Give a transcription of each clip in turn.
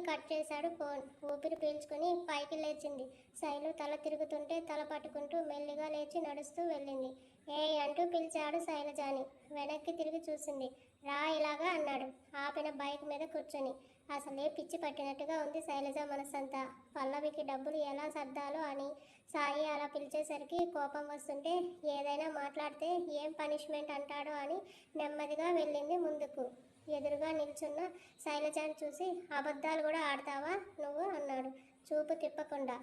Cut చేశాడు phone. ఊపిరి పీల్చుకుని పైకి లేచింది. శైలు తల తిరుగుతుంటే తల పట్టుకుంటూ మెల్లిగా లేచి నడుస్తూ వెళ్ళింది. ఏయ్ అంటూ పిలిచాడు శైలజాని. వెనక్కి తిరిగి చూసింది. రా ఇలాగా అన్నాడు ఆపిన బైక్ మీద కూర్చొని. అసలే పిచ్చి పట్టినట్టుగా ఉంది శైలజ మనసంతా. పల్లవికి డబ్బులు ఎలా సర్దాలో అని సాయి అలా పిలిచేసరికి కోపం వస్తుంటే ఏదైనా మాట్లాడితే ఏం పనిష్మెంట్ అంటాడో అని నెమ్మదిగా వెళ్ళింది ముందుకు. ఎదురుగా నిల్చున్న శైలజాని చూసి అబద్ధాలు కూడా ఆడతావా నువ్వు అన్నాడు చూపు తిప్పకుండా.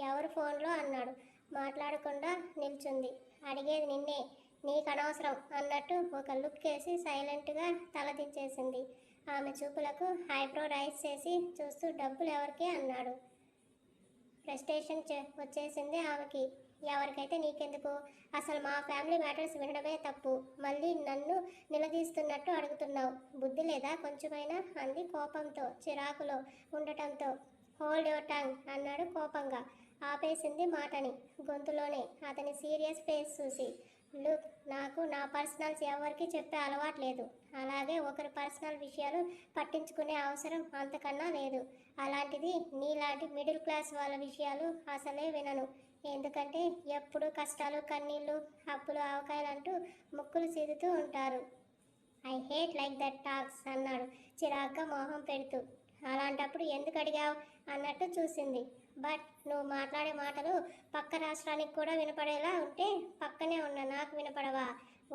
ఎవరు ఫోన్లో అన్నాడు. మాట్లాడకుండా నిల్చుంది. అడిగేది నిన్నే, నీకు అనవసరం అన్నట్టు ఒక లుక్ వేసి సైలెంట్గా తల దించేసింది. ఆమె చూపులకు ఐబ్రో రైస్ చేసి చూస్తూ డబ్బులు ఎవరికి అన్నాడు. ఫ్రస్ట్రేషన్ వచ్చేసింది ఆమెకి. ఎవరికైతే నీకెందుకు, అసలు మా ఫ్యామిలీ మ్యాటర్స్ వినడమే తప్పు, మళ్ళీ నన్ను నిలదీస్తున్నట్టు అడుగుతున్నావు, బుద్ధి లేదా కొంచెమైనా అంది కోపంతో చిరాకులో ఉండటంతో. హోల్డ్ యువర్ టంగ్ అన్నాడు కోపంగా. ఆపేసింది మాటని గొంతులోనే అతని సీరియస్ ఫేస్ చూసి. లుక్, నాకు నా పర్సనల్స్ ఎవరికి చెప్పే అలవాటు లేదు. అలాగే ఒకరి పర్సనల్ విషయాలు పట్టించుకునే అవసరం అంతకన్నా లేదు. అలాంటిది నీలాంటి మిడిల్ క్లాస్ వాళ్ళ విషయాలు అసలే వినను. ఎందుకంటే ఎప్పుడు కష్టాలు కన్నీళ్ళు అప్పులు ఆవకాయలంటూ ముక్కులు సీదుతూ ఉంటారు. I hate like that talks అన్నాడు చిరాగ్గా మొహం పెడుతూ. అలాంటప్పుడు ఎందుకు అడిగావు అన్నట్టు చూసింది. బట్ నువ్వు మాట్లాడే మాటలు పక్క రాష్ట్రానికి కూడా వినపడేలా ఉంటే పక్కనే ఉన్న నాకు వినపడవా?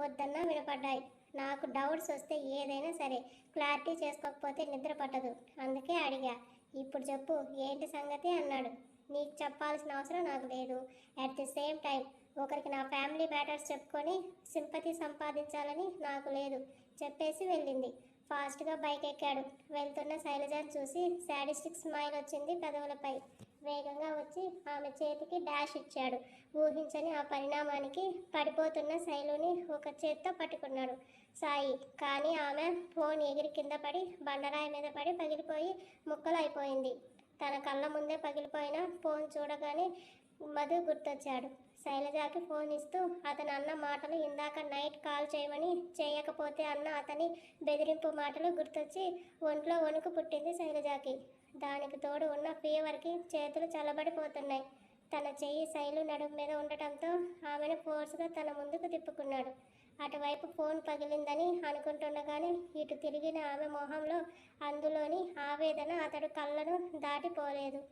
వద్దన్నా వినపడ్డాయి. నాకు డౌట్స్ వస్తే ఏదైనా సరే క్లారిటీ చేసుకోకపోతే నిద్ర పట్టదు. అందుకే అడిగా. ఇప్పుడు చెప్పు ఏంటి సంగతి అన్నాడు. నీకు చెప్పాల్సిన అవసరం నాకు లేదు. అట్ ది సేమ్ టైం ఒకరికి నా ఫ్యామిలీ మ్యాటర్స్ చెప్పుకొని సింపతి సంపాదించాలని నాకు లేదు చెప్పేసి వెళ్ళింది. ఫాస్ట్గా బైక్ ఎక్కాడు. వెళ్తున్న శైలజను చూసి శాడిస్టిక్ స్మైల్ వచ్చింది పెదవులపై. వేగంగా వచ్చి ఆమె చేతికి డాష్ ఇచ్చాడు. ఊహించని ఆ పరిణామానికి పడిపోతున్న శైలుని ఒక చేత్తో పట్టుకున్నాడు సాయి. కానీ ఆమె ఫోన్ ఎగిరి కింద పడి బండరాయి మీద పడి పగిలిపోయి ముక్కలు అయిపోయింది. తన కళ్ళ ముందే పగిలిపోయిన ఫోన్ చూడగానే మధు గుర్తొచ్చాడు. శైలజకి ఫోన్ ఇస్తూ అతను అన్న మాటలు, ఇందాక నైట్ కాల్ చేయమని చేయకపోతే అన్న అతని బెదిరింపు మాటలు గుర్తొచ్చి ఒంట్లో వణుకు పుట్టింది శైలజకి. దానికి తోడు ఉన్న ఫీవర్కి చేతులు చల్లబడిపోతున్నాయి. తన చెయ్యి శైలు నడుము మీద ఉండటంతో ఆమెను ఫోర్స్గా తన ముందుకు తిప్పుకున్నాడు. అటువైపు ఫోన్ పగిలిందని అనుకుంటుండగానే ఇటు తిరిగిన ఆమె మొహంలో అందులోని ఆవేదన అతడు కళ్ళను దాటిపోలేదు.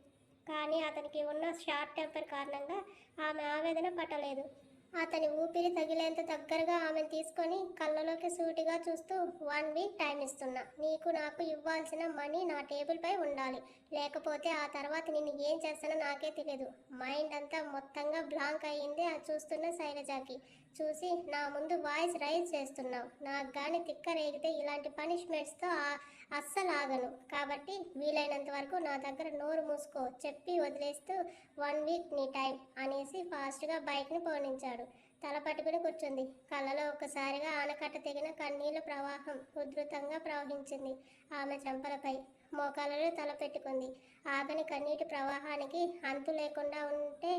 కానీ అతనికి ఉన్న షార్ట్ టెంపర్ కారణంగా ఆమె ఆవేదన పట్టలేదు. అతని ఊపిరి తగిలేంత దగ్గరగా ఆమెను తీసుకొని కళ్ళలోకి సూటిగా చూస్తూ 1 వీక్ టైం ఇస్తున్నా. నీకు నాకు ఇవ్వాల్సిన మనీ నా టేబుల్ పై ఉండాలి. లేకపోతే ఆ తర్వాత నిన్ను ఏం చేస్తానో నాకే తెలియదు. మైండ్ అంతా మొత్తంగా బ్లాంక్ అయ్యింది ఆ చూస్తున్న శైలజకి. చూసి నా ముందు వాయిస్ రైజ్ చేస్తున్నావు. నాకు కానీ తిక్క రేగితే ఇలాంటి పనిష్మెంట్స్తో అస్సలు ఆగను. కాబట్టి వీలైనంత వరకు నా దగ్గర నోరు మూసుకో చెప్పి వదిలేస్తూ 1 వీక్ నీ టైం అనేసి ఫాస్ట్గా బైక్ని పోనించాడు. తల పట్టుకుని కూర్చుంది. కళ్ళలో ఒక్కసారిగా ఆనకట్ట తెగిన కన్నీళ్ల ప్రవాహం ఉధృతంగా ప్రవహించింది ఆమె చెంపలపై. మోకాలలో తల పెట్టుకుంది. ఆగని కన్నీటి ప్రవాహానికి అంతు లేకుండా ఉంటే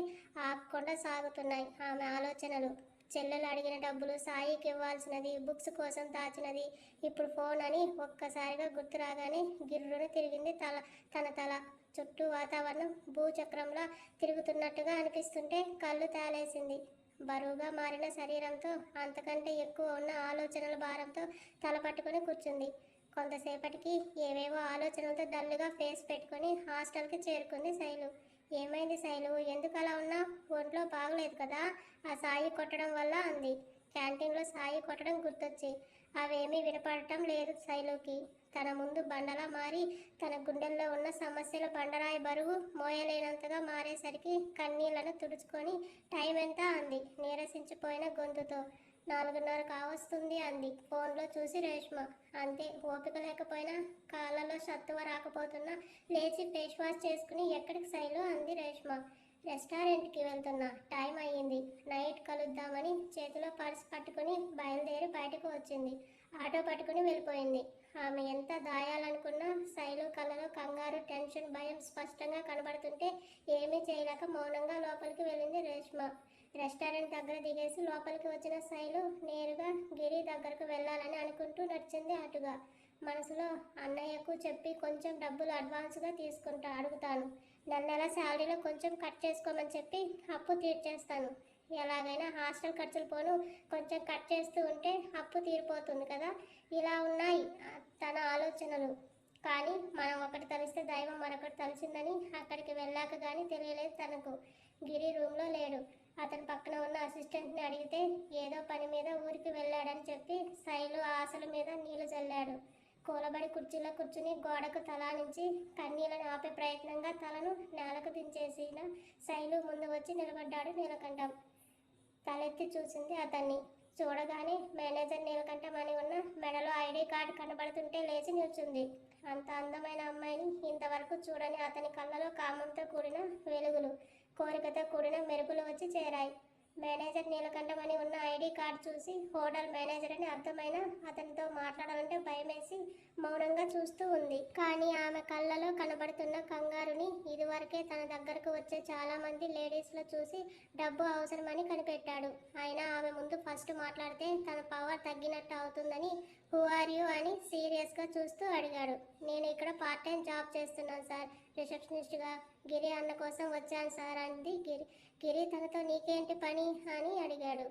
ఆగకుండా సాగుతున్నాయి ఆమె ఆలోచనలు. చెల్లెలు అడిగిన డబ్బులు, సాయికి ఇవ్వాల్సినది, బుక్స్ కోసం దాచినది, ఇప్పుడు ఫోన్ అని ఒక్కసారిగా గుర్తు రాగానే గిర్రును తిరిగింది తన తల. చుట్టూ వాతావరణం భూచక్రంలా తిరుగుతున్నట్టుగా అనిపిస్తుంటే కళ్ళు తేలేసింది. బరువుగా మారిన శరీరంతో అంతకంటే ఎక్కువ ఉన్న ఆలోచనల భారంతో తల పట్టుకుని కూర్చుంది. కొంతసేపటికి ఏవేవో ఆలోచనలతో డల్లుగా ఫేస్ పెట్టుకుని హాస్టల్కి చేరుకుంది శైలు. ఏమైంది శైలు, ఎందుకు అలా ఉన్నా? ఒంట్లో బాగలేదు కదా? ఆ సాయి కొట్టడం వల్ల అంది. క్యాంటీన్లో సాయి కొట్టడం గుర్తొచ్చి. అవేమీ వినపడటం లేదు శైలుకి. తన ముందు బండలా మారి తన గుండెల్లో ఉన్న సమస్యల బండరాయి బరువు మోయలేనంతగా మారేసరికి కన్నీళ్లను తుడుచుకొని టైం ఎంత అంది నీరసించిపోయిన గొంతుతో. 4:30 కావస్తుంది అంది ఫోన్లో చూసి రేష్మ. అంతే, ఓపిక లేకపోయినా కాళ్ళలో సత్తువ రాకపోతున్నా లేచి ఫేస్ వాష్ చేసుకుని ఎక్కడికి శైలు అంది రేష్మ. రెస్టారెంట్కి వెళ్తున్నా, టైం అయ్యింది, నైట్ కలుద్దామని చేతిలో పర్స్ పట్టుకుని బయలుదేరి బయటకు వచ్చింది. ఆటో పట్టుకుని వెళ్ళిపోయింది. ఆమె ఎంత దాయాలనుకున్నా శైలు కళ్ళలో కంగారు, టెన్షన్, భయం స్పష్టంగా కనబడుతుంటే ఏమీ చేయలేక మౌనంగా లోపలికి వెళ్ళింది రేష్మ. రెస్టారెంట్ దగ్గర దిగేసి లోపలికి వచ్చిన శైలు నేరుగా గిరి దగ్గరకు వెళ్ళాలని అనుకుంటూ నడిచింది అటుగా. మనసులో అన్నయ్యకు చెప్పి కొంచెం డబ్బులు అడ్వాన్స్గా అడుగుతాను. నెల నెల శాలరీలో కొంచెం కట్ చేసుకోమని చెప్పి అప్పు తీర్చేస్తాను. ఎలాగైనా హాస్టల్ ఖర్చులు పోను కొంచెం కట్ చేస్తూ ఉంటే అప్పు తీరిపోతుంది కదా. ఇలా ఉన్నాయి తన ఆలోచనలు. కానీ మనం ఒకటి తలిస్తే దైవం మరొకటి తలిచిందని అక్కడికి వెళ్ళాక కానీ తెలియలేదు తనకు. గిరి రూమ్లో లేడు. అతని పక్కన ఉన్న అసిస్టెంట్ని అడిగితే ఏదో పని మీద ఊరికి వెళ్ళాడని చెప్పి శైలు ఆశల మీద నీళ్లు చల్లాడు. కూలబడి కుర్చీలో కూర్చుని గోడకు తలానించి కన్నీళ్లను ఆపే ప్రయత్నంగా తలను నేలకు దించేసిన శైలు ముందు వచ్చి నిలబడ్డాడు నీలకంఠం. తలెత్తి చూసింది అతన్ని. చూడగానే మేనేజర్ నీలకంఠం అని ఉన్న మెడలో ఐడి కార్డు కనబడుతుంటే లేచి నిల్చుంది. అంత అందమైన అమ్మాయిని ఇంతవరకు చూడని అతని కళ్ళలో కామంతో కూడిన వెలుగులు, కోరికతో కూడిన మెరుపులు వచ్చి చేరాయి. మేనేజర్ నీలకంఠం అని ఉన్న ఐడి కార్డు చూసి హోటల్ మేనేజర్ అని అర్థమైన అతనితో మాట్లాడాలంటే భయమేసి మౌనంగా చూస్తూ ఉంది. కానీ ఆమె కళ్ళలో కనబడుతున్న కంగారుని ఇదివరకే తన దగ్గరకు వచ్చే చాలా మంది లేడీస్లో చూసి డబ్బు అవసరమని కనిపెట్టాడు. అయినా ఆమె ముందు ఫస్ట్ మాట్లాడితే తన పవర్ తగ్గినట్టు అవుతుందని హూ ఆర్ యూ అని సీరియస్గా చూస్తూ అడిగాడు. నేను ఇక్కడ పార్ట్ టైం జాబ్ చేస్తున్నాను సార్, రిసెప్షనిస్ట్గా. గిరి అన్న కోసం వచ్చాను సార్ అంది. గిరి తనతో నీకేంటి పని అని అడిగాడు.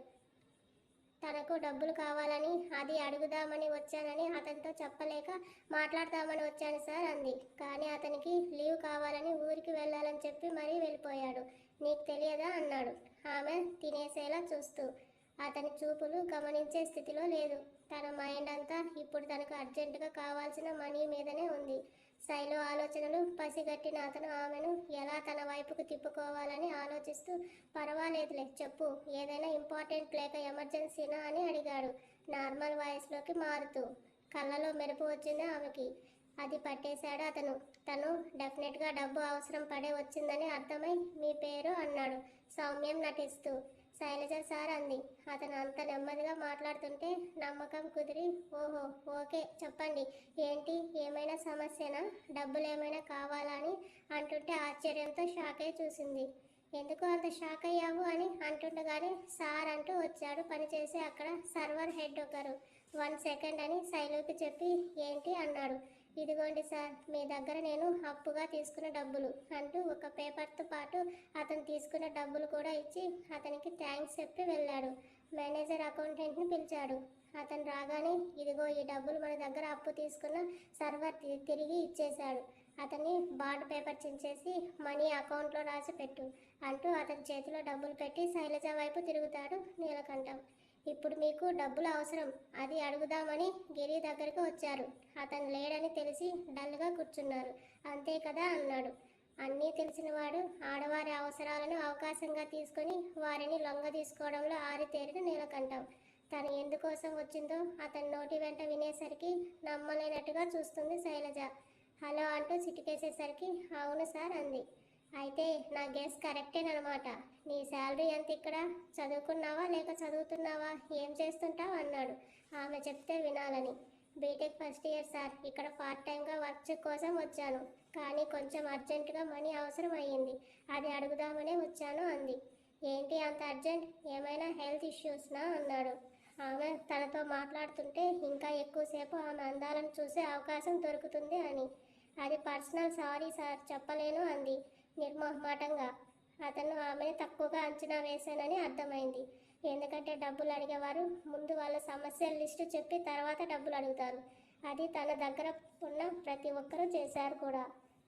తనకు డబ్బులు కావాలని, అది అడుగుదామని వచ్చానని అతనితో చెప్పలేక మాట్లాడదామని వచ్చాను సార్ అంది. కానీ అతనికి లీవ్ కావాలని ఊరికి వెళ్ళాలని చెప్పి మరీ వెళ్ళిపోయాడు. నీకు తెలియదా అన్నాడు ఆమె తినేసేలా చూస్తూ. అతని చూపులు గమనించే స్థితిలో లేదు. తన మైండ్ అంతా ఇప్పుడు తనకు అర్జెంటుగా కావాల్సిన మనీ మీదనే ఉంది. శైలు ఆలోచనలు పసిగట్టిన అతను ఆమెను ఎలా తన వైపుకు తిప్పుకోవాలని ఆలోచిస్తూ పర్వాలేదులే చెప్పు, ఏదైనా ఇంపార్టెంట్ లేక ఎమర్జెన్సీనా అని అడిగాడు నార్మల్ వాయిస్లోకి మారుతూ. కళ్ళలో మెరుపు వచ్చింది ఆమెకి. అది పట్టేశాడు అతను. తను డెఫినెట్గా డబ్బు అవసరం పడే వచ్చిందని అర్థమై మీ పేరు అన్నాడు సౌమ్యం నటిస్తూ. శైలజ సార్ అంది. అతను అంత నెమ్మదిగా మాట్లాడుతుంటే నమ్మకం కుదిరి ఓహో ఓకే చెప్పండి, ఏంటి, ఏమైనా సమస్యనా, డబ్బులు ఏమైనా కావాలా అని అంటుంటే ఆశ్చర్యంతో షాక్ అయి చూసింది. ఎందుకు అంత షాక్ అయ్యావు అని అంటుండగానే సార్ అంటూ వచ్చాడు పనిచేసి అక్కడ సర్వర్ హెడ్ ఒకరు. 1 సెకండ్ అని శైలుకి చెప్పి ఏంటి అన్నాడు. ఇదిగోండి సార్, మీ దగ్గర నేను అప్పుగా తీసుకున్న డబ్బులు అంటూ ఒక పేపర్తో పాటు అతను తీసుకున్న డబ్బులు కూడా ఇచ్చి అతనికి థ్యాంక్స్ చెప్పి వెళ్ళాడు. మేనేజర్ అకౌంటెంట్ని పిలిచాడు. అతను రాగానే ఇదిగో ఈ డబ్బులు మన దగ్గర అప్పు తీసుకున్న సర్వర్ తిరిగి ఇచ్చేశాడు. అతన్ని బాండ్ పేపర్ చించేసి మనీ అకౌంట్లో రాసి పెట్టు అంటూ అతని చేతిలో డబ్బులు పెట్టి శైలజ వైపు తిరుగుతాడు నీలకంఠం. ఇప్పుడు మీకు డబ్బులు అవసరం, అది అడుగుదామని గిరి దగ్గరకు వచ్చారు. అతను లేడని తెలిసి డల్గా కూర్చున్నారు. అంతే కదా అన్నాడు. అన్నీ తెలిసినవాడు ఆడవారి అవసరాలను అవకాశంగా తీసుకొని వారిని లొంగ తీసుకోవడంలో ఆరితేరిన నీలకంఠం. తను ఎందుకోసం వచ్చిందో అతని నోటి వెంట వినేసరికి నమ్మలేనట్టుగా చూస్తుంది శైలజ. హలో అంటూ చిటికేసేసరికి అవును సార్ అంది. అయితే నా గెస్ కరెక్టేనమాట. నీ శాలరీ ఎంత ఇక్కడ? చదువుకున్నావా లేక చదువుతున్నావా, ఏం చేస్తుంటావు అన్నాడు ఆమె చెప్తే వినాలని. బీటెక్ ఫస్ట్ ఇయర్ సార్, ఇక్కడ పార్ట్ టైంగా వర్క్ కోసం వచ్చాను. కానీ కొంచెం అర్జెంటుగా మనీ అవసరం అయ్యింది, అది అడుగుదామనే వచ్చాను అంది. ఏంటి అంత అర్జెంట్, ఏమైనా హెల్త్ ఇష్యూస్నా అన్నాడు. ఆమె తనతో మాట్లాడుతుంటే ఇంకా ఎక్కువసేపు ఆమె అందాలను చూసే అవకాశం దొరుకుతుంది అని. అది పర్సనల్, సారీ సార్ చెప్పలేను అంది నిర్మోహమాటంగా. అతను ఆమెను తక్కువగా అంచనా వేశానని అర్థమైంది. ఎందుకంటే డబ్బులు అడిగేవారు ముందు వాళ్ళ సమస్యల లిస్టు చెప్పి తర్వాత డబ్బులు అడుగుతారు. అది తన దగ్గర ఉన్న ప్రతి ఒక్కరూ చేశారు కూడా.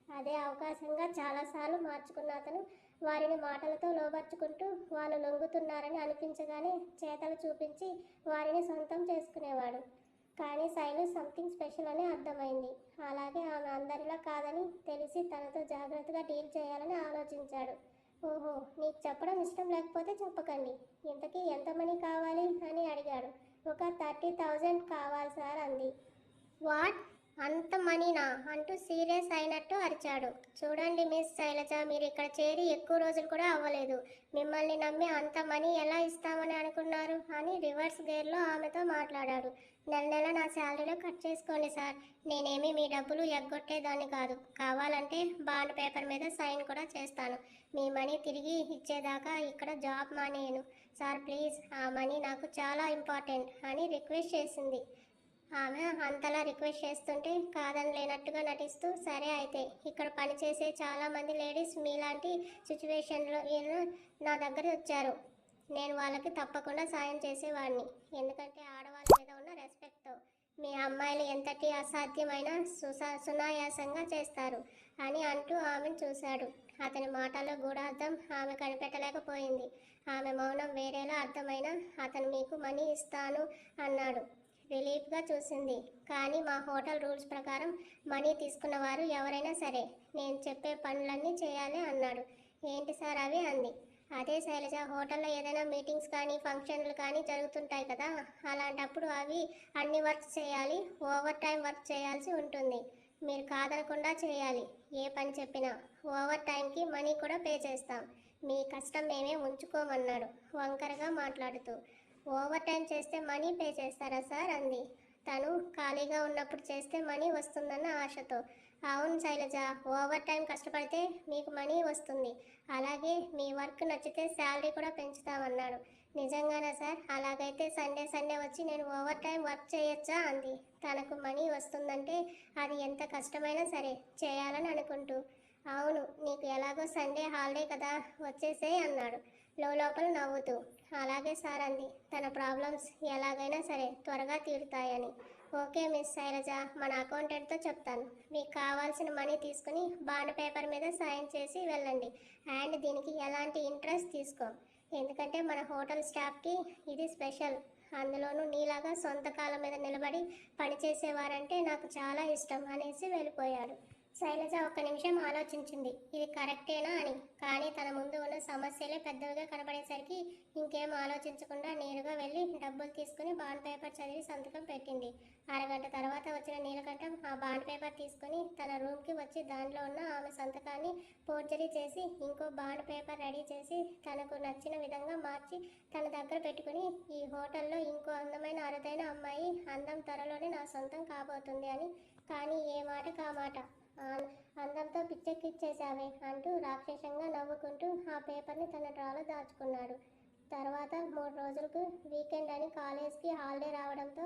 అదే అవకాశంగా చాలాసార్లు మార్చుకున్న అతను వారిని మాటలతో లోబర్చుకుంటూ వాళ్ళు లొంగుతున్నారని అనిపించగానే చేతలు చూపించి వారిని సొంతం చేసుకునేవాడు. కానీ శైలు సంథింగ్ స్పెషల్ అని అర్థమైంది. అలాగే ఆమె అందరిలా కాదని తెలిసి తనతో జాగ్రత్తగా డీల్ చేయాలని ఆలోచించాడు. ఓహో, నీకు చెప్పడం ఇష్టం లేకపోతే చెప్పకండి. ఇంతకీ ఎంత మనీ కావాలి అని అడిగాడు. ఒక 30,000 కావాలి సార్ అంది. వాట్, అంత మనీనా అంటూ సీరియస్ అయినట్టు అరిచాడు. చూడండి మిస్ శైలజ, మీరు ఇక్కడ చేరి ఎక్కువ రోజులు కూడా అవ్వలేదు. మిమ్మల్ని నమ్మి అంత మనీ ఎలా ఇస్తామని అనుకున్నారు అని రివర్స్ గేర్లో ఆమెతో మాట్లాడాడు. నెల నెల నా శాలరీలో కట్ చేసుకోండి సార్, నేనేమి మీ డబ్బులు ఎగ్గొట్టేదాన్ని కాదు. కావాలంటే బాండ్ పేపర్ మీద సైన్ కూడా చేస్తాను. మీ మనీ తిరిగి ఇచ్చేదాకా ఇక్కడ జాబ్ మానేయను సార్, ప్లీజ్, ఆ మనీ నాకు చాలా ఇంపార్టెంట్ అని రిక్వెస్ట్ చేసింది. ఆమె అంతలా రిక్వెస్ట్ చేస్తుంటే కాదని లేనట్టుగా నటిస్తూ సరే అయితే ఇక్కడ పనిచేసే చాలామంది లేడీస్ మీలాంటి సిచ్యువేషన్లో నా దగ్గర వచ్చారు. నేను వాళ్ళకి తప్పకుండా సాయం చేసేవాడిని. ఎందుకంటే ఆడవాళ్ళ మీద ఉన్న రెస్పెక్ట్తో మీ అమ్మాయిలు ఎంతటి అసాధ్యమైన సునాయాసంగా చేస్తారు అని అంటూ ఆమెను చూశాడు. అతని మాటల్లో గూఢార్థం ఆమె కనిపెట్టలేకపోయింది. ఆమె మౌనం వేరేలా అర్థమైనా అతను మీకు మనీ ఇస్తాను అన్నాడు. రిలీఫ్గా చూసింది. కానీ మా హోటల్ రూల్స్ ప్రకారం మనీ తీసుకున్న వారు ఎవరైనా సరే నేను చెప్పే పనులన్నీ చేయాలి అన్నాడు. ఏంటి సార్ అవి అంది. అదే శైలజ, హోటల్లో ఏదైనా మీటింగ్స్ కానీ ఫంక్షన్లు కానీ జరుగుతుంటాయి కదా, అలాంటప్పుడు అవి అన్ని వర్క్ చేయాలి, ఓవర్ టైం వర్క్ చేయాల్సి ఉంటుంది. మీరు కాదనకుండా చేయాలి. ఏ పని చెప్పినా ఓవర్ టైంకి మనీ కూడా పే చేస్తాం. మీ కష్టం మేమే ఉంచుకోమన్నాడు వంకరగా మాట్లాడుతూ. ఓవర్ టైం చేస్తే మనీ పే చేస్తారా సార్ అంది. తను ఖాళీగా ఉన్నప్పుడు చేస్తే మనీ వస్తుందన్న ఆశతో. అవును శైలజ, ఓవర్ టైం కష్టపడితే మీకు మనీ వస్తుంది. అలాగే మీ వర్క్ నచ్చితే శాలరీ కూడా పెంచుతామన్నాడు. నిజంగానా సార్? అలాగైతే సండే సండే వచ్చి నేను ఓవర్ టైం వర్క్ చేయొచ్చా అంది. తనకు మనీ వస్తుందంటే అది ఎంత కష్టమైనా సరే చేయాలని అనుకుంటూ. అవును, నీకు ఎలాగో సండే హాలిడే కదా, వచ్చేసేయ్ అన్నాడు లోపల నవ్వుతూ. అలాగే సార్ అంది, తన ప్రాబ్లమ్స్ ఎలాగైనా సరే త్వరగా తీరుతాయని. ఓకే మిస్ శైలజ, మన అకౌంటెంట్తో చెప్తాను. మీకు కావాల్సిన మనీ తీసుకుని బాండ్ పేపర్ మీద సైన్ చేసి వెళ్ళండి. అండ్ దీనికి ఎలాంటి ఇంట్రెస్ట్ తీసుకో. ఎందుకంటే మన హోటల్ స్టాఫ్కి ఇది స్పెషల్. అందులోనూ నీలాగా సొంత కాళ్ళ మీద నిలబడి పనిచేసేవారంటే నాకు చాలా ఇష్టం అనేసి వెళ్ళిపోయాడు. శైలజ ఒక్క నిమిషం ఆలోచించింది, ఇది కరెక్టేనా అని. కానీ తన ముందు ఉన్న సమస్యలే పెద్దవిగా కనబడేసరికి ఇంకేం ఆలోచించకుండా నేరుగా వెళ్ళి డబ్బులు తీసుకుని బాండ్ పేపర్ చదివి సంతకం పెట్టింది. అరగంట తర్వాత వచ్చిన నీలకంఠం ఆ బాండ్ పేపర్ తీసుకుని తన రూమ్కి వచ్చి దానిలో ఉన్న ఆమె సంతకాన్ని ఫోర్జరీ చేసి ఇంకో బాండ్ పేపర్ రెడీ చేసి తనకు నచ్చిన విధంగా మార్చి తన దగ్గర పెట్టుకుని, ఈ హోటల్లో ఇంకో అందమైన అరుదైన అమ్మాయి అందం త్వరలోనే నా సొంతం కాబోతుంది అని. కానీ ఏ మాట కా మాట అందంతో పిచ్చెక్కిచ్చేశావే అంటూ రాక్షసంగా నవ్వుకుంటూ ఆ పేపర్ని తన డ్రాలో దాచుకున్నాడు. తర్వాత 3 రోజులకు వీకెండ్ అని కాలేజ్కి హాలిడే రావడంతో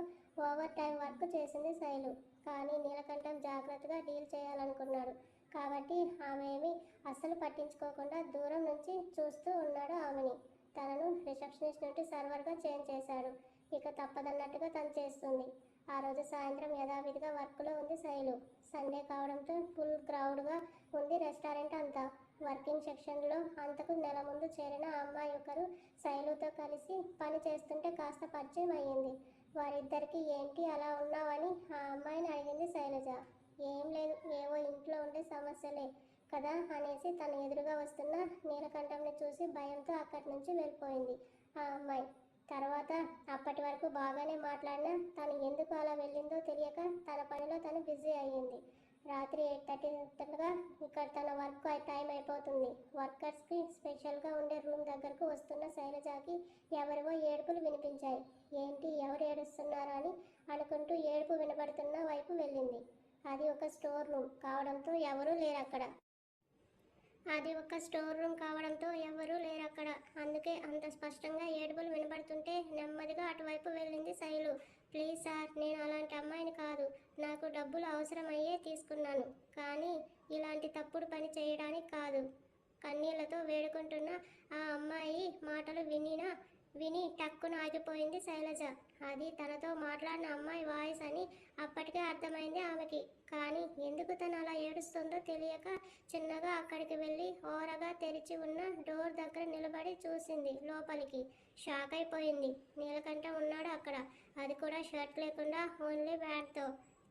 ఓవర్ టైం వర్క్ చేసింది శైలు. కానీ నీలకంఠం జాగ్రత్తగా డీల్ చేయాలనుకున్నాడు కాబట్టి ఆమె ఏమీ అస్సలు పట్టించుకోకుండా దూరం నుంచి చూస్తూ ఉన్నాడు ఆమెని. తనను రిసెప్షనిస్ట్ నుండి సర్వర్గా చేంజ్ చేశాడు. ఇక తప్పదన్నట్టుగా తను చేస్తుంది. ఆ రోజు సాయంత్రం యథావిధిగా వర్క్లో ఉంది శైలు. సండే కావడంతో ఫుల్ క్రౌడ్గా ఉంది రెస్టారెంట్ అంతా. వర్కింగ్ సెక్షన్లో అంతకు నెల ముందు చేరిన అమ్మాయి ఒకరు శైలుతో కలిసి పని చేస్తుంటే కాస్త పరిచయం అయ్యింది. వారిద్దరికి ఏంటి అలా ఉన్నావని ఆ అమ్మాయిని అడిగింది శైలజ. ఏం లేదు, ఏవో ఇంట్లో ఉండే సమస్యలే కదా అనేసి తన ఎదురుగా వస్తున్న నీలకంఠంని చూసి భయంతో అక్కడి నుంచి వెళ్ళిపోయింది ఆ అమ్మాయి. తర్వాత అప్పటి వరకు బాగానే మాట్లాడినా తను ఎందుకు అలా వెళ్ళిందో తెలియక తన పనిలో తను బిజీ అయ్యింది. రాత్రి 8:30 ఇక్కడ తన వర్క్ టైం అయిపోతుంది. వర్కర్స్కి స్పెషల్గా ఉండే రూమ్ దగ్గరకు వస్తున్న శైలజకి ఎవరివో ఏడుపులు వినిపించాయి. ఏంటి, ఎవరు ఏడుస్తున్నారా అని అనుకుంటూ ఏడుపు వినబడుతున్న వైపు వెళ్ళింది. అది ఒక స్టోర్ రూమ్ కావడంతో ఎవరూ లేరక్కడ. అందుకే అంత స్పష్టంగా ఏడుపులు వినబడుతుంటే నెమ్మదిగా అటువైపు వెళ్ళింది శైలు. ప్లీజ్ సార్, నేను అలాంటి అమ్మాయిని కాదు. నాకు డబ్బులు అవసరమయ్యే తీసుకున్నాను. కానీ ఇలాంటి తప్పుడు పని చేయడానికి కాదు. కన్నీళ్లతో వేడుకుంటున్న ఆ అమ్మాయి మాటలు విని టక్కున ఆగిపోయింది శైలజ. అది తనతో మాట్లాడిన అమ్మాయి వాయిస్ అని అప్పటికే అర్థమైంది ఆమెకి. కానీ ఎందుకు తను అలా ఏడుస్తుందో తెలియక చిన్నగా అక్కడికి వెళ్ళి ఓరగా తెరిచి ఉన్న డోర్ దగ్గర నిలబడి చూసింది లోపలికి. షాక్ అయిపోయింది. నీలకంఠం ఉన్నాడు అక్కడ, అది కూడా షర్ట్ లేకుండా ఓన్లీ ప్యాంట్తో.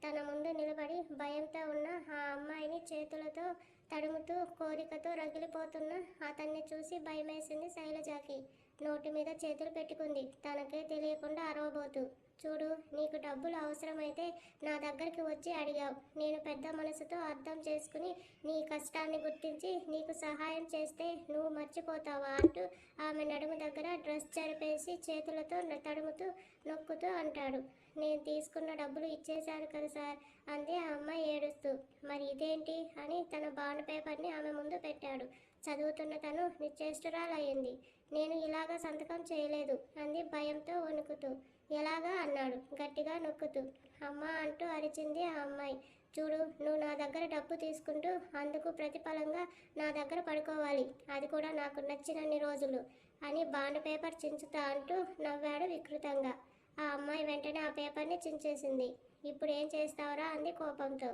తన ముందు నిలబడి భయంతో ఉన్న ఆ అమ్మాయిని చేతులతో తడుముతూ కోరికతో రగిలిపోతున్న అతన్ని చూసి భయమేసింది శైలజకి. నోటి మీద చేతులు పెట్టుకుంది, తనకే తెలియకుండా అరవబోతూ. చూడు, నీకు డబ్బులు అవసరమైతే నా దగ్గరికి వచ్చి అడిగావు. నేను పెద్ద మనసుతో అర్థం చేసుకుని నీ కష్టాన్ని గుర్తించి నీకు సహాయం చేస్తే నువ్వు మర్చిపోతావా అంటూ ఆమె నడుము దగ్గర డ్రెస్ చెరిపేసి చేతులతో తడుముతూ నొక్కుతూ అంటాడు. నేను తీసుకున్న డబ్బులు ఇచ్చేశాను కదా సార్ అంది ఆ అమ్మాయి ఏడుస్తూ. మరి ఇదేంటి అని తన బాండ్ పేపర్ని ఆమె ముందు పెట్టాడు. చదువుతున్న తను నిశ్చేష్టురాలయ్యింది. నేను ఇలాగా సంతకం చేయలేదు అంది భయంతో వణుకుతూ. ఎలాగా అన్నాడు గట్టిగా నొక్కుతూ. అమ్మా అంటూ అరిచింది ఆ అమ్మాయి. చూడు, నువ్వు నా దగ్గర డబ్బు తీసుకుంటూ అందుకు ప్రతిఫలంగా నా దగ్గర పడుకోవాలి, అది కూడా నాకు నచ్చినన్ని రోజులు అని బాండ్ పేపర్ చించుతా అంటూ నవ్వాడు వికృతంగా. ఆ అమ్మాయి వెంటనే ఆ పేపర్ని చించేసింది. ఇప్పుడు ఏం చేస్తావురా అంది కోపంతో.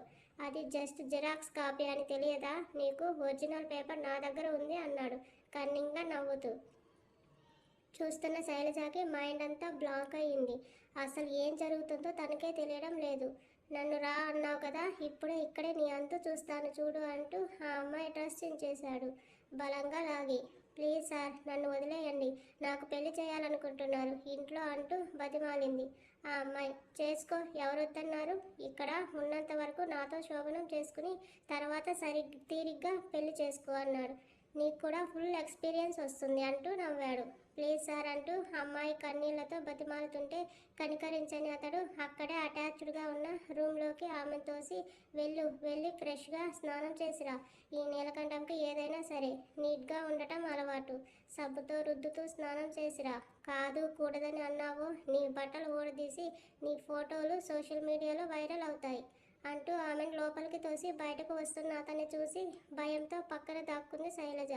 అది జస్ట్ జిరాక్స్ కాపీ అని తెలియదా నీకు? ఒరిజినల్ పేపర్ నా దగ్గర ఉంది అన్నాడు కన్నింగ్గా నవ్వుతూ. చూస్తున్న శైలజకి మైండ్ అంతా బ్లాక్ అయ్యింది. అసలు ఏం జరుగుతుందో తనకే తెలియడం లేదు. నన్ను రా అన్నావు కదా, ఇప్పుడే ఇక్కడే నీ అంతు చూస్తాను చూడు అంటూ ఆ అమ్మాయి డ్రెస్ చించేశాడు బలంగా లాగి. ప్లీజ్ సార్, నన్ను వదిలేయండి, నాకు పెళ్లి చేయాలనుకుంటున్నారు ఇంట్లో అంటూ బతిమాలింది ఆ అమ్మాయి. చేసుకో, ఎవరొద్దన్నారు? ఇక్కడ ఉన్నంత వరకు నాతో శోభనం చేసుకుని తర్వాత తీరిగ్గా పెళ్లి చేసుకో అన్నాడు. నీకు కూడా ఫుల్ ఎక్స్పీరియన్స్ వస్తుంది అంటూ నవ్వాడు. ప్లీజ్ సార్ అంటూ అమ్మాయి కన్నీళ్లతో బతిమాలుతుంటే కనికరించని అతడు అక్కడే అటాచ్డ్గా ఉన్న రూమ్లోకి ఆమెను తోసి వెళ్ళి ఫ్రెష్గా స్నానం చేసిరా. ఈ నీలకంఠంకి ఏదైనా సరే నీట్గా ఉండటం అలవాటు. సబ్బుతో రుద్దుతూ స్నానం చేసిరా. కాదు కూడదని అన్నావో నీ బట్టలు ఊడదీసి నీ ఫోటోలు సోషల్ మీడియాలో వైరల్ అవుతాయి అంటూ ఆమెను లోపలికి తోసి బయటకు వస్తున్న అతన్ని చూసి భయంతో పక్కన దాక్కుంది శైలజ.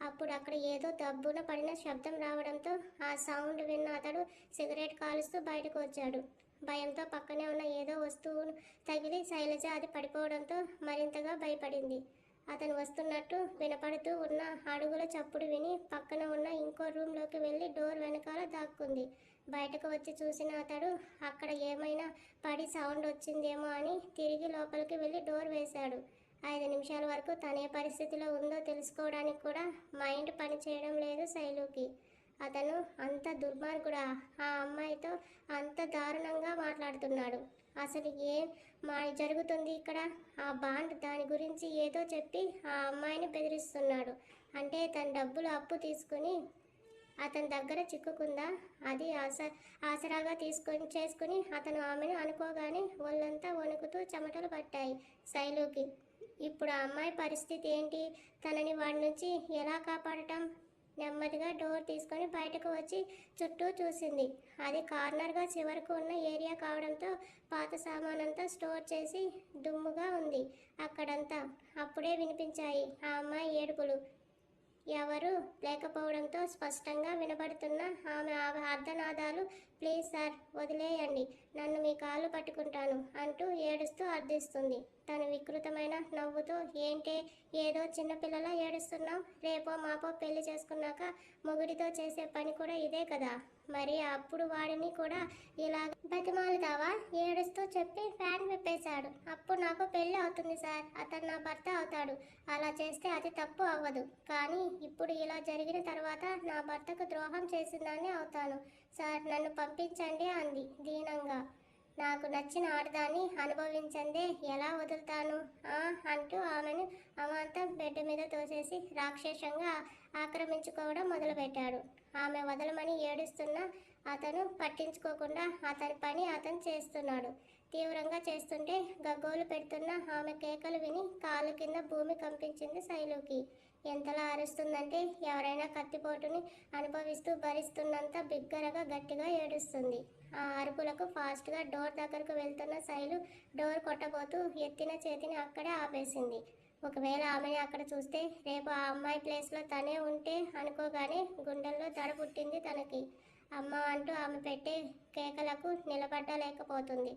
అప్పుడు అక్కడ ఏదో దబ్బున పడిన శబ్దం రావడంతో ఆ సౌండ్ విన్న అతడు సిగరెట్ కాలుస్తూ బయటకు వచ్చాడు. భయంతో పక్కనే ఉన్న ఏదో వస్తువు తగిలి శైలజ అది పడిపోవడంతో మరింతగా భయపడింది. అతను వస్తున్నట్టు వినపడుతూ ఉన్న అడుగుల చప్పుడు విని పక్కన ఉన్న ఇంకో రూమ్లోకి వెళ్ళి డోర్ వెనకాల దాక్కుంది. బయటకు వచ్చి చూసిన అతడు అక్కడ ఏమైనా పడి సౌండ్ వచ్చిందేమో అని తిరిగి లోపలికి వెళ్ళి డోర్ వేశాడు. 5 నిమిషాల వరకు తనే పరిస్థితిలో ఉందో తెలుసుకోవడానికి కూడా మైండ్ పనిచేయడం లేదు శైలుకి. అతను అంత దుర్మార్గుడా? ఆ అమ్మాయితో అంత దారుణంగా మాట్లాడుతున్నాడు. అసలు ఏం జరుగుతుంది ఇక్కడ? ఆ బాండ్ దాని గురించి ఏదో చెప్పి ఆ అమ్మాయిని బెదిరిస్తున్నాడు. అంటే తన డబ్బులు అప్పు తీసుకుని అతని దగ్గర చిక్కుకుందా? అది ఆసరాగా చేసుకుని అతను ఆమెను అనుకోగానే ఒళ్ళంతా వణుకుతూ చెమటలు పట్టాయి శైలుకి. ఇప్పుడు ఆ అమ్మాయి పరిస్థితి ఏంటి? తనని వాడి నుంచి ఎలా కాపాడటం? నెమ్మదిగా డోర్ తీసుకొని బయటకు వచ్చి చుట్టూ చూసింది. అది కార్నర్గా చివరకు ఉన్న ఏరియా కావడంతో పాత సామానంతా స్టోర్ చేసి దుమ్ముగా ఉంది అక్కడంతా. అప్పుడే వినిపించాయి ఆ అమ్మాయి ఏడుపులు. ఎవరు లేకపోవడంతో స్పష్టంగా వినబడుతున్న ఆమె అర్ధనాదాలు. ప్లీజ్ సార్, వదిలేయండి, నన్ను మీ కాళ్ళు పట్టుకుంటాను అంటూ ఏడుస్తూ అర్థిస్తుంది. తను వికృతమైన నవ్వుతో, ఏంటే ఏదో చిన్నపిల్లలా ఏడుస్తున్నావు? రేపో మాపో పెళ్లి చేసుకున్నాక మొగుడితో చేసే పని కూడా ఇదే కదా, మరి అప్పుడు వాడిని కూడా ఇలా బతిమాలుతావా? ఏడుస్తూ చెప్పి ఫ్యాన్ విప్పేశాడు. అప్పుడు నాకు పెళ్ళి అవుతుంది సార్, అతను నా భర్త అవుతాడు. అలా చేస్తే అది తప్పు అవ్వదు, కానీ ఇప్పుడు ఇలా జరిగిన తర్వాత నా భర్తకు ద్రోహం చేసిందాన్ని అవుతాను సార్, నన్ను పంపించండి అంది దీనంగా. నాకు నచ్చిన ఆడదాన్ని అనుభవించందే ఎలా వదులుతాను అంటూ ఆమెను అమాంతం బెడ్ మీద తోసేసి రాక్షసంగా ఆక్రమించుకోవడం మొదలుపెట్టాడు. ఆమె వదలమని ఏడుస్తున్న అతను పట్టించుకోకుండా అతని పని అతను చేస్తున్నాడు. తీవ్రంగా చేస్తుంటే గగ్గోలు పెడుతున్న ఆమె కేకలు విని కాలు కింద భూమి కంపించింది శైలుకి. ఎంతలా అరుస్తుందంటే ఎవరైనా కత్తిపోటుని అనుభవిస్తూ భరిస్తున్నంత బిగ్గరగా గట్టిగా ఏడుస్తుంది. ఆ అరుపులకు ఫాస్ట్గా డోర్ దగ్గరకు వెళ్తున్న శైలు డోర్ కొట్టబోతూ ఎత్తిన చేతిని అక్కడే ఆపేసింది. ఒకవేళ ఆమెని అక్కడ చూస్తే రేపు ఆ అమ్మాయి ప్లేస్లో తనే ఉంటే అనుకోగానే గుండెల్లో దడ పుట్టింది తనకి. అమ్మ అంటూ ఆమె పెట్టే కేకలకు నిలబడలేకపోతుంది.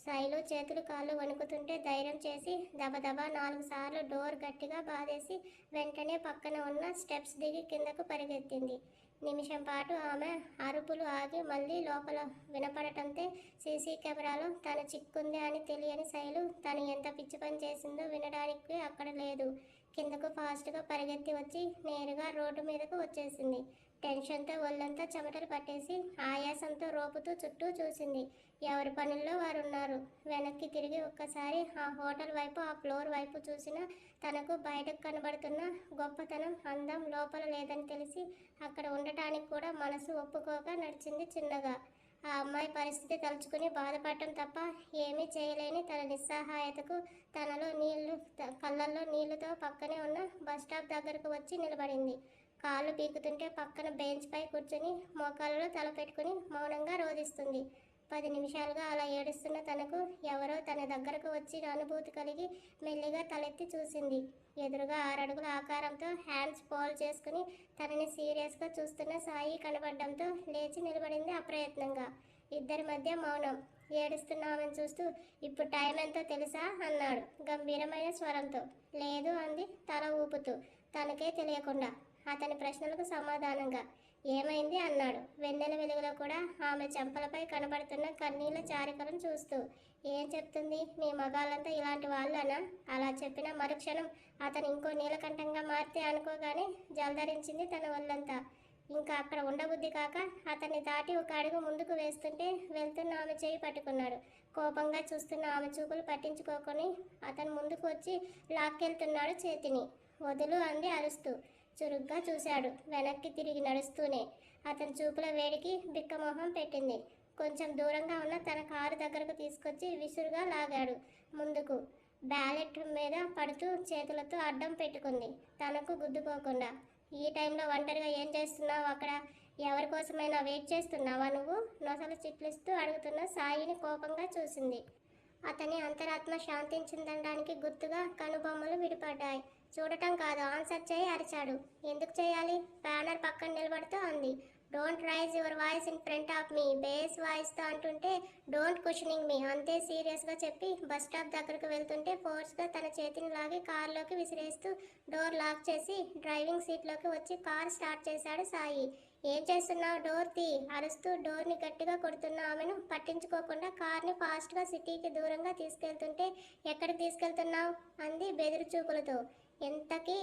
శైలు చేతులు కాళ్ళు వణుకుతుంటే ధైర్యం చేసి దబదబా 4 సార్లు డోర్ గట్టిగా బాధేసి వెంటనే పక్కన ఉన్న స్టెప్స్ దిగి కిందకు పరిగెత్తింది. నిమిషం పాటు ఆమె అరుపులు ఆగి మళ్ళీ లోపల వినపడటంతో సీసీ కెమెరాలో తను చిక్కుంది అని తెలియని శైలు తను ఎంత పిచ్చి పని చేసిందో వినడానికి అక్కడ లేదు. కిందకు ఫాస్ట్గా పరిగెత్తి వచ్చి నేరుగా రోడ్డు మీదకు వచ్చేసింది. టెన్షన్తో ఒళ్ళంతా చెమటలు పట్టేసి ఆయాసంతో రోపుతూ చుట్టూ చూసింది. ఎవరి పనుల్లో వారున్నారు. వెనక్కి తిరిగి ఒక్కసారి ఆ హోటల్ వైపు, ఆ ఫ్లోర్ వైపు చూసిన తనకు బయటకు కనబడుతున్న గొప్పతనం, అందం లోపల లేదని తెలిసి అక్కడ ఉండటానికి కూడా మనసు ఒప్పుకోక నడిచింది చిన్నగా. ఆ అమ్మాయి పరిస్థితి తలుచుకుని బాధపడటం తప్ప ఏమీ చేయలేని తన నిస్సహాయతకు కళ్ళల్లో నీళ్లతో పక్కనే ఉన్న బస్ స్టాప్ దగ్గరకు వచ్చి నిలబడింది. కాళ్ళు పీకుతుంటే పక్కన బెంచ్ పై కూర్చొని మోకాళ్ళలో తల పెట్టుకుని మౌనంగా రోధిస్తుంది. 10 నిమిషాలుగా అలా ఏడుస్తున్న తనకు ఎవరో తన దగ్గరకు వచ్చిన అనుభూతి కలిగి మెల్లిగా తలెత్తి చూసింది. ఎదురుగా 6 అడుగుల ఆకారంతో హ్యాండ్స్ ఫోల్డ్ చేసుకుని తనని సీరియస్గా చూస్తున్న సాయి కనబడడంతో లేచి నిలబడింది అప్రయత్నంగా. ఇద్దరి మధ్య మౌనం. ఏడుస్తున్న ఆమెను చూస్తూ, ఇప్పుడు టైం ఎంతో తెలుసా అన్నాడు గంభీరమైన స్వరంతో. లేదు అంది తల ఊపుతూ, తనకే తెలియకుండా. అతని ప్రశ్నలకు సమాధానంగా. ఏమైంది అన్నాడు వెన్నెల వెలుగులో కూడా ఆమె చెంపలపై కనబడుతున్న కన్నీళ్ల చారికలను చూస్తూ. ఏం చెప్తుంది, మీ మగాళ్ళంతా ఇలాంటి వాళ్ళనా? అలా చెప్పిన మరుక్షణం అతను ఇంకో నీలకంఠంగా మారితే అనుకోగానే జలధరించింది తన ఒళ్ళంతా. ఇంకా అక్కడ ఉండబుద్ధి కాక అతన్ని దాటి ఒక అడుగు ముందుకు వేస్తుంటే వెళ్తున్న ఆమె చేయి పట్టుకున్నాడు. కోపంగా చూస్తున్న ఆమె చూపులు పట్టించుకోకొని అతను ముందుకు వచ్చి లాక్కెళ్తున్నాడు చేతిని. వదులు అంది అరుస్తూ. చురుగ్గా చూశాడు వెనక్కి తిరిగి నడుస్తూనే. అతని చూపుల వేడికి బిక్కమొహం పెట్టింది. కొంచెం దూరంగా ఉన్న తన కారు దగ్గరకు తీసుకొచ్చి విసురుగా లాగాడు ముందుకు. బ్యాలెట్ మీద పడుతూ చేతులతో అడ్డం పెట్టుకుంది తనకు గుద్దుకోకుండా. ఈ టైంలో ఒంటరిగా ఏం చేస్తున్నావు అక్కడ? ఎవరి కోసమైనా వెయిట్ చేస్తున్నావా నువ్వు? నొసలు చిట్లిస్తూ అడుగుతున్న సాయిని కోపంగా చూసింది. అతని అంతరాత్మ శాంతించిందనడానికి గుర్తుగా కనుబొమ్మలు విడిపడ్డాయి. చూడటం కాదు, ఆన్సర్ చేయి అరిచాడు. ఎందుకు చేయాలి? బ్యానర్ పక్కన నిలబడుతూ అంది. Don't raise your voice in front of me. Base వాయిస్తో అంటుంటే డోంట్ క్వశ్చనింగ్ మీ అంతే సీరియస్గా చెప్పి బస్ స్టాప్ దగ్గరకు వెళ్తుంటే ఫోర్స్గా తన చేతిని లాగి కారులోకి విసిరేస్తూ డోర్ లాక్ చేసి డ్రైవింగ్ సీట్లోకి వచ్చి కార్ స్టార్ట్ చేశాడు సాయి. ఏం చేస్తున్నావు? డోర్ తీ అరుస్తూ డోర్ని గట్టిగా కొడుతున్న ఆమెను పట్టించుకోకుండా కార్ని ఫాస్ట్గా సిటీకి దూరంగా తీసుకెళ్తుంటే ఎక్కడికి తీసుకెళ్తున్నావు అంది బెదిరి చూపులతో. ఎంతకీ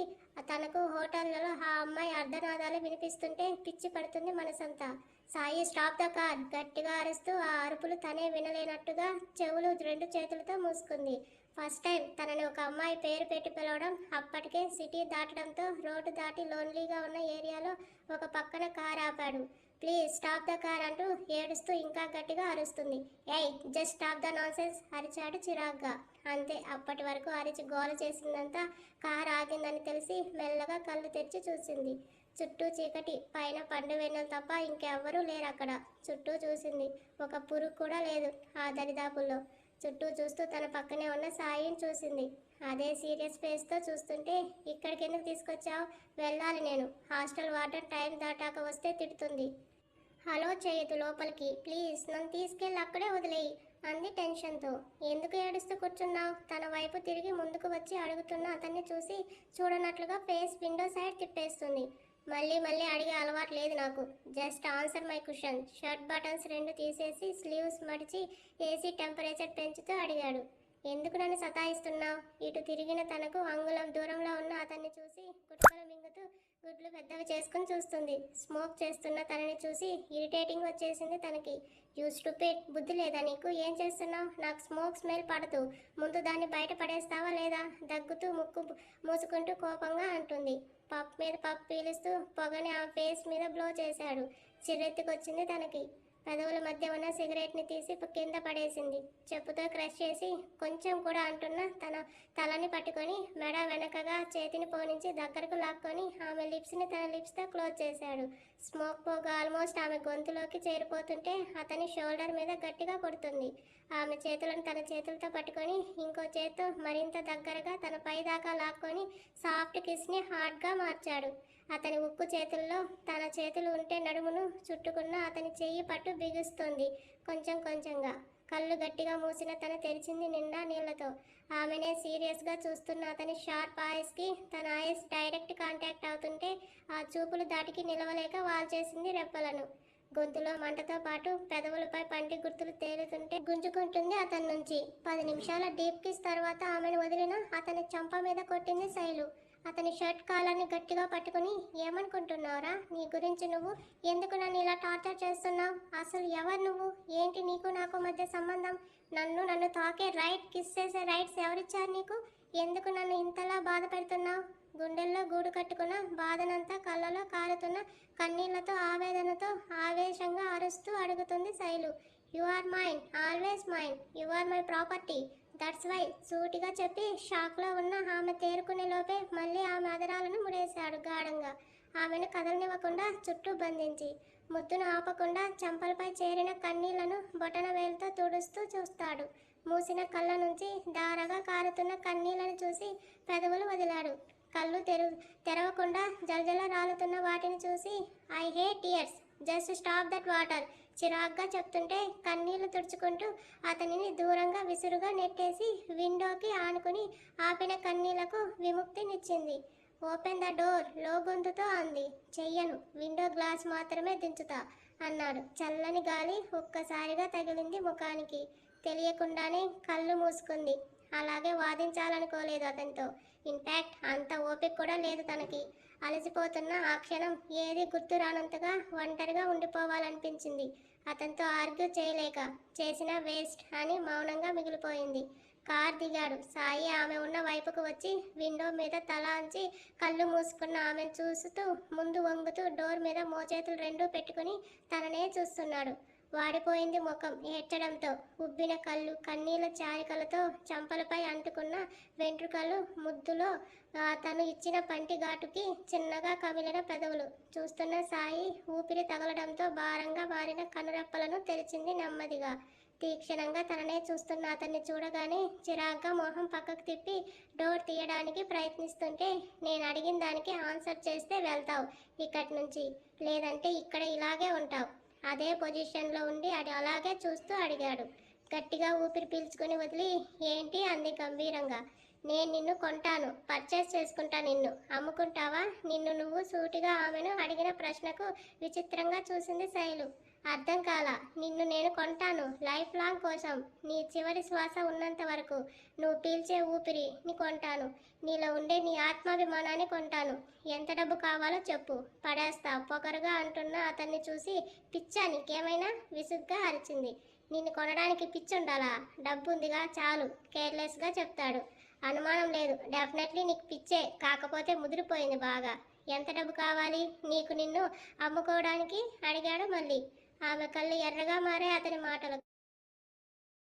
తనకు హోటళ్లలో ఆ అమ్మాయి అర్ధనాదాలు వినిపిస్తుంటే పిచ్చి పడుతుంది మనసంతా. సాయి స్టాప్ ద కార్ గట్టిగా అరుస్తూ ఆ అరుపులు తనే వినలేనట్టుగా చెవులు 2 చేతులతో మూసుకుంది. ఫస్ట్ టైం తనని ఒక అమ్మాయి పేరు పెట్టి పిలవడం. అప్పటికే సిటీ దాటడంతో రోడ్డు దాటి లోన్లీగా ఉన్న ఏరియాలో ఒక పక్కన కార్ ఆపాడు. ప్లీజ్ స్టాప్ ద కార్ అంటూ ఏడుస్తూ ఇంకా గట్టిగా అరుస్తుంది. ఏయ్ జస్ట్ స్టాప్ ద నాన్సెన్స్ అరిచాడు చిరాగ్గా. అంతే, అప్పటి వరకు అరిచి గోల చేసిందంతా కార్ ఆగిందని తెలిసి మెల్లగా కళ్ళు తెరిచి చూసింది. చుట్టూ చీకటి, పైన పండు వెన్నెలు తప్ప ఇంకెవ్వరూ లేరు అక్కడ. చుట్టూ చూసింది, ఒక పురుగు కూడా లేదు ఆ దరిదాపుల్లో. చుట్టూ చూస్తూ తన పక్కనే ఉన్న సాయిని చూసింది. అదే సీరియస్ ఫేస్తో చూస్తుంటే ఇక్కడికి ఎందుకు తీసుకొచ్చావు? వెళ్ళాలి నేను. హాస్టల్ వార్డెన్ టైం దాటాక వస్తే తిడుతుంది. హలో చేయదు లోపలికి, ప్లీజ్ నన్ను తీసుకెళ్ళి అక్కడే వదిలేయి అంది టెన్షన్తో. ఎందుకు ఏడుస్తూ కూర్చున్నావు? తన వైపు తిరిగి ముందుకు వచ్చి అడుగుతున్న అతన్ని చూసి చూడనట్లుగా ఫేస్ విండో సైడ్ తిప్పేస్తుంది. మళ్ళీ మళ్ళీ అడిగే అలవాటు లేదు నాకు. Just answer my question. Shirt buttons 2 తీసేసి స్లీవ్స్ మడిచి ఏసీ టెంపరేచర్ పెంచుతూ అడిగాడు. ఎందుకు నన్ను సతాయిస్తున్నావు? ఇటు తిరిగిన తనకు అంగుళం దూరంలో ఉన్న అతన్ని చూసి గుట్కలు మింగుతూ గుడ్లు పెద్దవి చేసుకుని చూస్తుంది. స్మోక్ చేస్తున్న తనని చూసి ఇరిటేటింగ్ వచ్చేసింది తనకి. యూ స్టూపిడ్, బుద్ధి లేదా నీకు? ఏం చేస్తున్నావు? నాకు స్మోక్ స్మెల్ పడదు. ముందు దాన్ని బయట పడేస్తావా లేదా? దగ్గుతూ ముక్కు మూసుకుంటూ కోపంగా అంటుంది. పప్ మీద పప్ పీలుస్తూ పొగని ఆ ఫేస్ మీద బ్లో చేశాడు. చిరెత్తుకొచ్చింది తనకి. పెదవుల మధ్య ఉన్న సిగరెట్ని తీసి కింద పడేసింది. చెప్పుతో క్రష్ చేసి కొంచెం కూడా అంటున్న తన తలని పట్టుకొని మెడ వెనకగా చేతిని పోనించి దగ్గరకు లాక్కొని ఆమె లిప్స్ని తన లిప్స్తో క్లోజ్ చేశాడు. స్మోక్ పోగా ఆల్మోస్ట్ ఆమె గొంతులోకి చేరిపోతుంటే అతని షోల్డర్ మీద గట్టిగా కొడుతుంది. ఆమె చేతులను తన చేతులతో పట్టుకొని ఇంకో చేత్తో మరింత దగ్గరగా తన పై దాకా లాక్కొని సాఫ్ట్ కిస్ని హార్డ్గా మార్చాడు. అతని ఉక్కు చేతుల్లో తన చేతులు ఉంటే నడుమును చుట్టుకున్న అతని చెయ్యి పట్టు బిగుస్తుంది కొంచెం కొంచెంగా. కళ్ళు గట్టిగా మూసిన తను తెరిచింది నిండా నీళ్లతో. ఆమెనే సీరియస్గా చూస్తున్న అతని షార్ప్ ఐస్కి తన ఐస్ డైరెక్ట్ కాంటాక్ట్ అవుతుంటే ఆ చూపులు దాటికి నిలవలేక వాల్చేసింది రెప్పలను. గొంతులో మంటతో పాటు పెదవులపై పంటి గుర్తులు తేలుతుంటే గుంజుకుంటుంది అతని నుంచి. 10 నిమిషాల డీప్ కిస్ తర్వాత ఆమెను వదిలిన అతని చంప మీద కొట్టింది శైలు. అతని షర్ట్ కాలర్ని గట్టిగా పట్టుకుని, ఏమనుకుంటున్నావురా నీ గురించి నువ్వు? ఎందుకు నన్ను ఇలా టార్చర్ చేస్తున్నావు? అసలు ఎవరు నువ్వు? ఏంటి నీకు నాకు మధ్య సంబంధం? నన్ను తాకే రైట్, కిస్ చేసే రైట్స్ ఎవరిచ్చారు నీకు? ఎందుకు నన్ను ఇంతలా బాధ పెడుతున్నావు? గుండెల్లో గూడు కట్టుకున్న బాధనంతా కళ్ళలో కారుతున్న కన్నీళ్లతో ఆవేదనతో ఆవేశంగా అరుస్తూ అడుగుతుంది Shailu. You are mine, always mine. You are my property. That's why సూటిగా చెప్పి షాక్లో ఉన్న ఆమె తేరుకునే లోపే మళ్ళీ ఆమె అదరాలను ముడేశాడు గాఢంగా. ఆమెను కదలనివ్వకుండా చుట్టూ బంధించి ముద్దును ఆపకుండా చెంపలపై చేరిన కన్నీళ్లను బొటన వేలుతో తుడుస్తూ చూస్తాడు. మూసిన కళ్ళ నుంచి ధారగా కారుతున్న కన్నీళ్లను చూసి పెదవులు వదిలాడు. కళ్ళు తెరవకుండా జలజల రాలుతున్న వాటిని చూసి I hate tears, just stop that water చిరాగ్గా చెప్తుంటే కన్నీళ్లు తుడుచుకుంటూ అతనిని దూరంగా విసురుగా నెట్టేసి విండోకి ఆనుకుని ఆపిన కన్నీళ్లకు విముక్తినిచ్చింది. ఓపెన్ ద డోర్ లో గొంతుతో అంది. చెయ్యను, విండో గ్లాస్ మాత్రమే దించుతా అన్నాడు. చల్లని గాలి ఒక్కసారిగా తగిలింది ముఖానికి. తెలియకుండానే కళ్ళు మూసుకుంది. అలాగే వాదించాలనుకోలేదు అతనితో. ఇన్ఫ్యాక్ట్ అంత ఓపిక కూడా లేదు తనకి. అలసిపోతున్న ఆ క్షణం ఏది గుర్తు రానంతగా ఒంటరిగా ఉండిపోవాలనిపించింది. అతనితో ఆర్గ్యూ చేయలేక చేసిన వేస్ట్ అని మౌనంగా మిగిలిపోయింది. కార్ దిగాడు. సాయి ఆమె ఉన్న వైపుకు వచ్చి విండో మీద తల అంచి కళ్ళు మూసుకున్న ఆమెను చూస్తూ ముందు వంగుతూ డోర్ మీద మోచేతులు రెండూ పెట్టుకుని తననే చూస్తున్నాడు. వాడిపోయింది ముఖం ఏడ్చడంతో. ఉబ్బిన కళ్ళు, కన్నీళ్ళ చారికలతో చంపలపై అంటుకున్న వెంట్రుకలు, ముద్దులో తను ఇచ్చిన పంటి ఘాటుకి చిన్నగా కమిలిన పెదవులు చూస్తున్న సాయి ఊపిరి తగలడంతో భారంగా మారిన కనురెప్పలను తెరిచింది నెమ్మదిగా. తీక్షణంగా తననే చూస్తున్న అతన్ని చూడగానే చిరాగ్గా మొహం పక్కకు తిప్పి డోర్ తీయడానికి ప్రయత్నిస్తుంటే, నేను అడిగిన దానికి ఆన్సర్ చేస్తే వెళ్తావు ఇక్కడి నుంచి, లేదంటే ఇక్కడ ఇలాగే ఉంటావు. అదే పొజిషన్లో ఉండి అలాగే చూస్తూ అడిగాడు. గట్టిగా ఊపిరి పీల్చుకుని వదిలి ఏంటి అంది గంభీరంగా. నేను నిన్ను కొంటాను, పర్చేస్ చేసుకుంటా. నిన్ను అమ్ముకుంటావా? నిన్ను నువ్వు సూటిగా ఆమెను అడిగిన ప్రశ్నకు విచిత్రంగా చూసింది శైలు. అర్థం కాల. నిన్ను నేను కొంటాను, లైఫ్ లాంగ్ కోసం, నీ చివరి శ్వాస ఉన్నంత వరకు నువ్వు పీల్చే ఊపిరి నీ కొంటాను, నీలో ఉండే నీ ఆత్మాభిమానాన్ని కొంటాను. ఎంత డబ్బు కావాలో చెప్పు, పడేస్తా పొగరుగా అంటున్న అతన్ని చూసి పిచ్చా నీకేమైనా విసుగ్గా అరిచింది. నిన్ను కొనడానికి పిచ్చుండాలా? డబ్బు ఉందిగా చాలు కేర్లెస్గా చెప్తాడు. అనుమానం లేదు, డెఫినెట్లీ నీకు పిచ్చే, కాకపోతే ముదిరిపోయింది బాగా. ఎంత డబ్బు కావాలి నీకు నిన్ను అమ్ముకోవడానికి అడిగాడు మళ్ళీ. ఆమె కళ్ళు ఎర్రగా మారే అతని మాటలు.